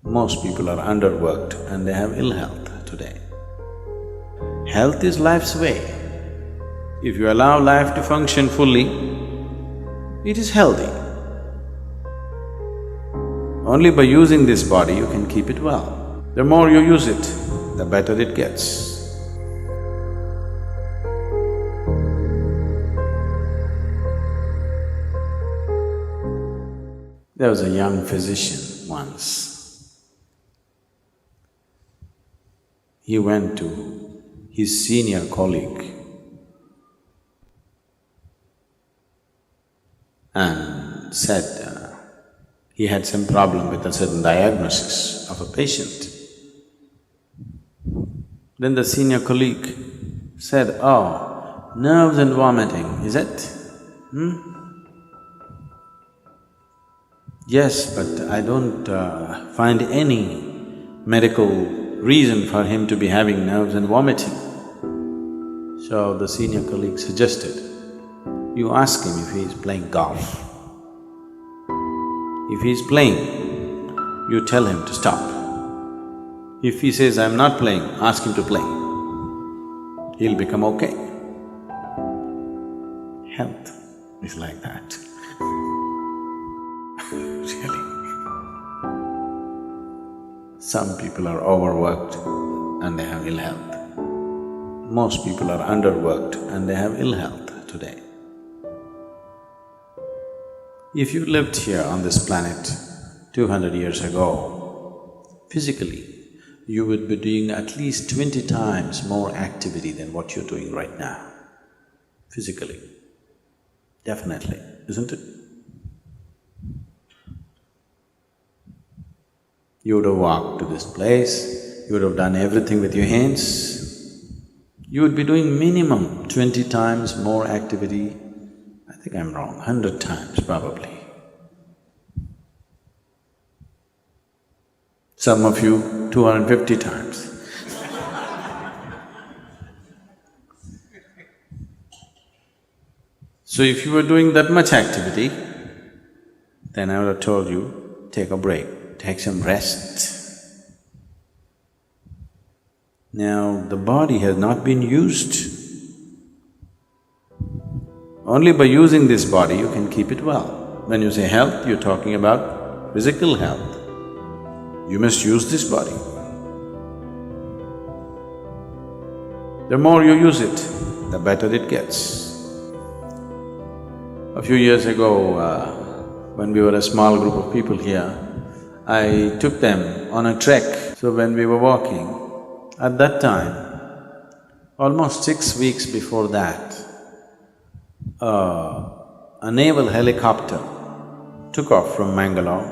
Most people are underworked and they have ill health today. Health is life's way. If you allow life to function fully, it is healthy. Only by using this body you can keep it well. The more you use it, the better it gets. There was a young physician once. He went to his senior colleague and said he had some problem with a certain diagnosis of a patient. Then the senior colleague said, "Oh, nerves and vomiting, is it? Yes, but I don't find any medical reason for him to be having nerves and vomiting." So the senior colleague suggested, you ask him if he is playing golf. If he is playing, you tell him to stop. If he says, "I'm not playing," ask him to play. He'll become okay. Health is like that. Really. Some people are overworked and they have ill health. Most people are underworked and they have ill health today. If you lived here on this planet 200 years ago, physically, you would be doing at least 20 times more activity than what you're doing right now, physically. Definitely, isn't it? You would have walked to this place, you would have done everything with your hands. You would be doing minimum 20 times more activity. I think I'm wrong, 100 times probably. Some of you, 250 times. So if you were doing that much activity, then I would have told you, take a break, take some rest. Now, the body has not been used. Only by using this body you can keep it well. When you say health, you're talking about physical health. You must use this body. The more you use it, the better it gets. A few years ago, when we were a small group of people here, I took them on a trek. So when we were walking, at that time, almost 6 weeks before that, a naval helicopter took off from Mangalore.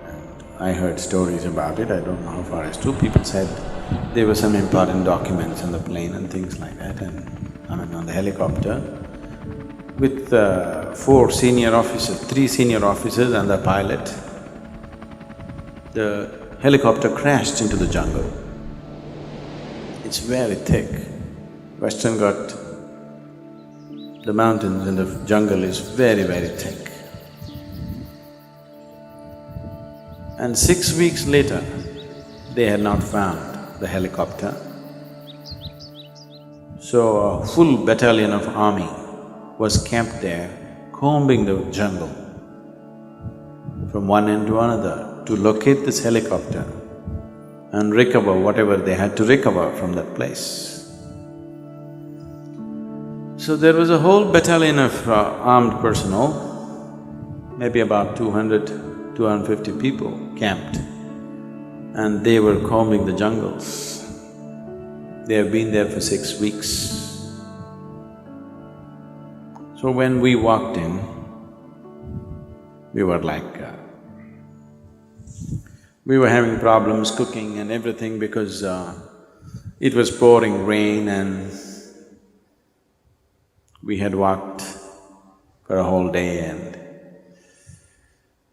And I heard stories about it, I don't know how far it's true. People said there were some important documents on the plane and things like that, and on the helicopter, with 4 senior officers, 3 senior officers and the pilot. The helicopter crashed into the jungle. It's very thick. Western Ghat, the mountains and the jungle is very, very thick. And 6 weeks later, they had not found the helicopter. So a full battalion of army was camped there, combing the jungle from one end to another to locate this helicopter and recover whatever they had to recover from that place. So there was a whole battalion of armed personnel, maybe about 200, 250 people camped, and they were combing the jungles. They have been there for 6 weeks. So when we walked in, we were like… we were having problems cooking and everything because it was pouring rain and we had walked for a whole day, and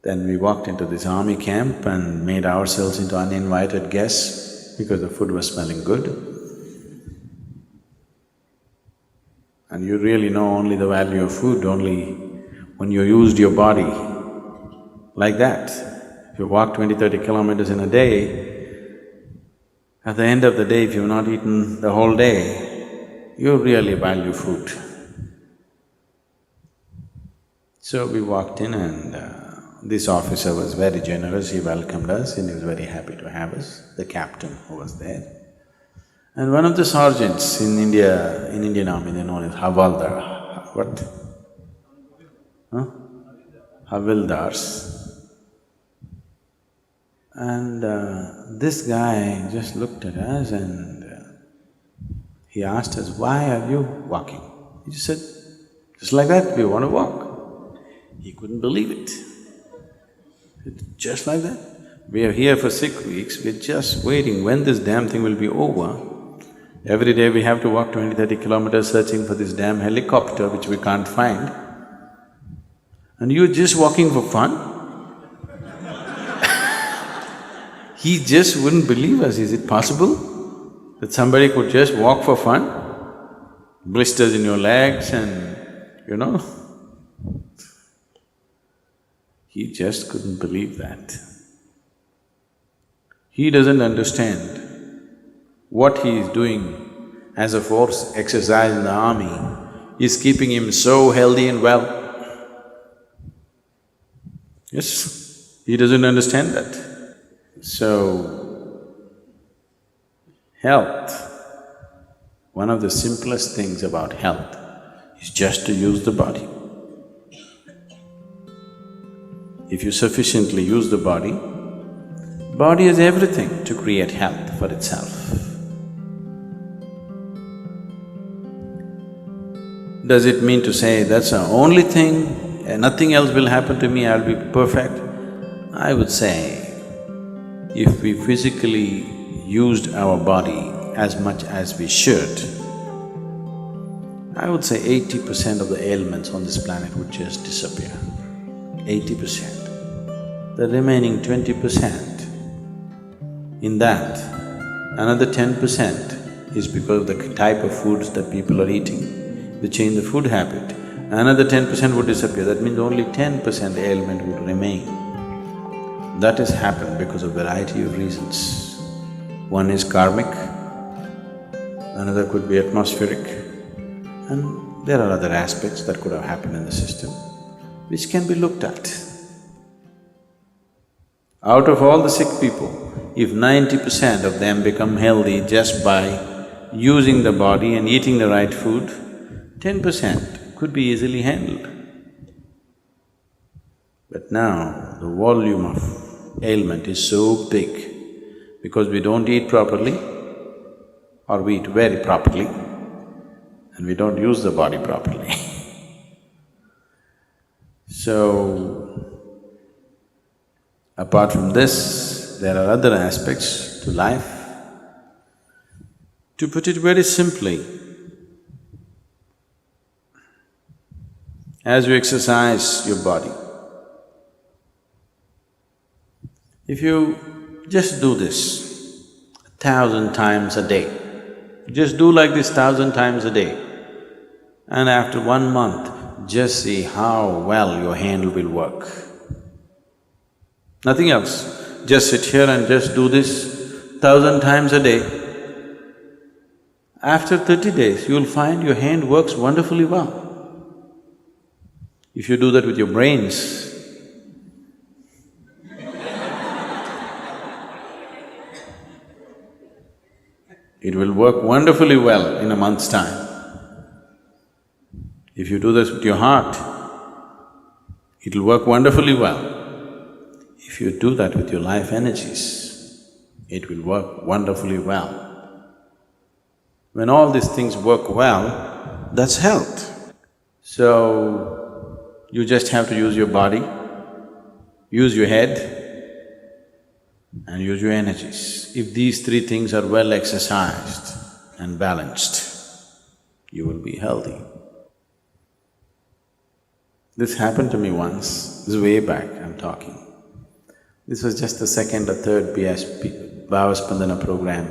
then we walked into this army camp and made ourselves into uninvited guests because the food was smelling good. And you really know only the value of food only when you used your body like that. If you walk 20-30 kilometers in a day, at the end of the day, if you've not eaten the whole day, you really value food. So we walked in and this officer was very generous, he welcomed us and he was very happy to have us, the captain who was there. And one of the sergeants in India, in Indian army, they're known as Havaldar. What? Huh? Havildars. And this guy just looked at us and he asked us, "Why are you walking?" He just said, "Just like that, we want to walk." He couldn't believe it. Just like that? We are here for 6 weeks, we're just waiting when this damn thing will be over. Every day we have to walk 20-30 kilometers searching for this damn helicopter which we can't find. And you're just walking for fun? He just wouldn't believe us. Is it possible that somebody could just walk for fun? Blisters in your legs and you know. He just couldn't believe that. He doesn't understand what he is doing as a force exercise in the army is keeping him so healthy and well. Yes, he doesn't understand that. So, health, one of the simplest things about health is just to use the body. If you sufficiently use the body has everything to create health for itself. Does it mean to say that's the only thing, nothing else will happen to me, I'll be perfect? I would say, if we physically used our body as much as we should, I would say 80% of the ailments on this planet would just disappear. 80%. The remaining 20%, in that, another 10% is because of the type of foods that people are eating. They change the food habit, another 10% would disappear. That means only 10% ailment would remain. That has happened because of variety of reasons. One is karmic, another could be atmospheric, and there are other aspects that could have happened in the system which can be looked at. Out of all the sick people, if 90% of them become healthy just by using the body and eating the right food, 10% could be easily handled. But now, the volume of ailment is so big because we don't eat properly or we eat very properly and we don't use the body properly. So, apart from this, there are other aspects to life. To put it very simply, as you exercise your body, if you just do this 1,000 times a day, just do like this 1,000 times a day, and after 1 month, just see how well your hand will work. Nothing else, just sit here and just do this 1,000 times a day. After 30 days, you'll find your hand works wonderfully well. If you do that with your brains, it will work wonderfully well in a month's time. If you do this with your heart, it'll work wonderfully well. If you do that with your life energies, it will work wonderfully well. When all these things work well, that's health. So, you just have to use your body, use your head, and use your energies. If these three things are well exercised and balanced, you will be healthy. This happened to me once, this is way back I'm talking. This was just the second or third BSP, Bhavaspandana program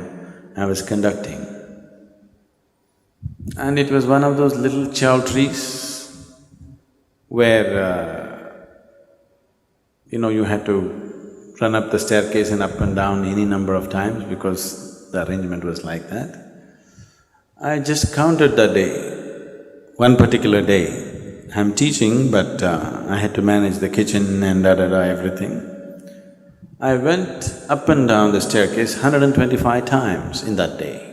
I was conducting. And it was one of those little chowtrees where, you had to run up the staircase and up and down any number of times because the arrangement was like that. I just counted that day, one particular day. I'm teaching, but I had to manage the kitchen and everything. I went up and down the staircase 125 times in that day.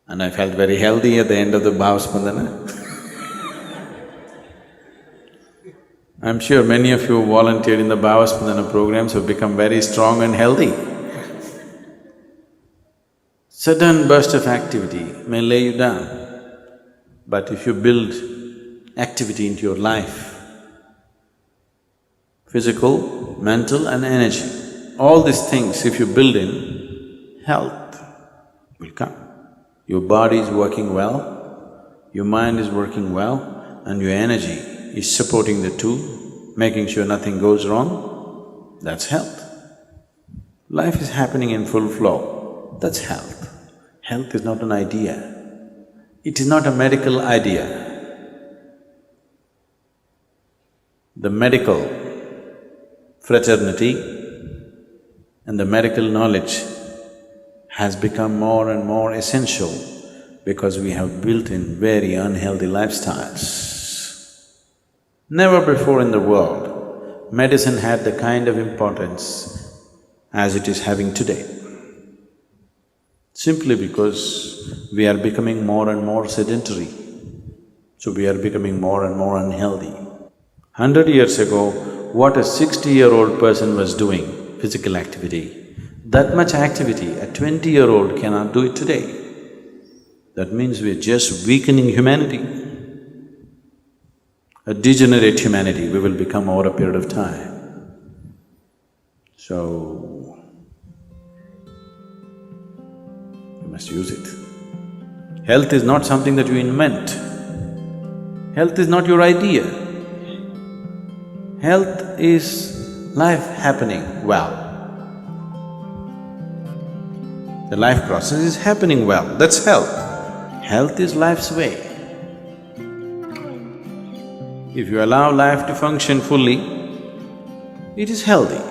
And I felt very healthy at the end of the Bhavaspandana. I'm sure many of you who volunteered in the Bhavaspandana programs have become very strong and healthy. Sudden burst of activity may lay you down, but if you build activity into your life, physical, mental and energy, all these things if you build in, health will come. Your body is working well, your mind is working well, and your energy is supporting the two, making sure nothing goes wrong, that's health. Life is happening in full flow, that's health. Health is not an idea, it is not a medical idea. The medical fraternity and the medical knowledge has become more and more essential because we have built in very unhealthy lifestyles. Never before in the world, medicine had the kind of importance as it is having today. Simply because we are becoming more and more sedentary, so we are becoming more and more unhealthy. 100 years ago, what a 60-year-old person was doing, physical activity, that much activity a 20-year-old cannot do it today. That means we're just weakening humanity. A degenerate humanity we will become over a period of time. So, you must use it. Health is not something that you invent. Health is not your idea. Health is life happening well. The life process is happening well, that's health. Health is life's way. If you allow life to function fully, it is healthy.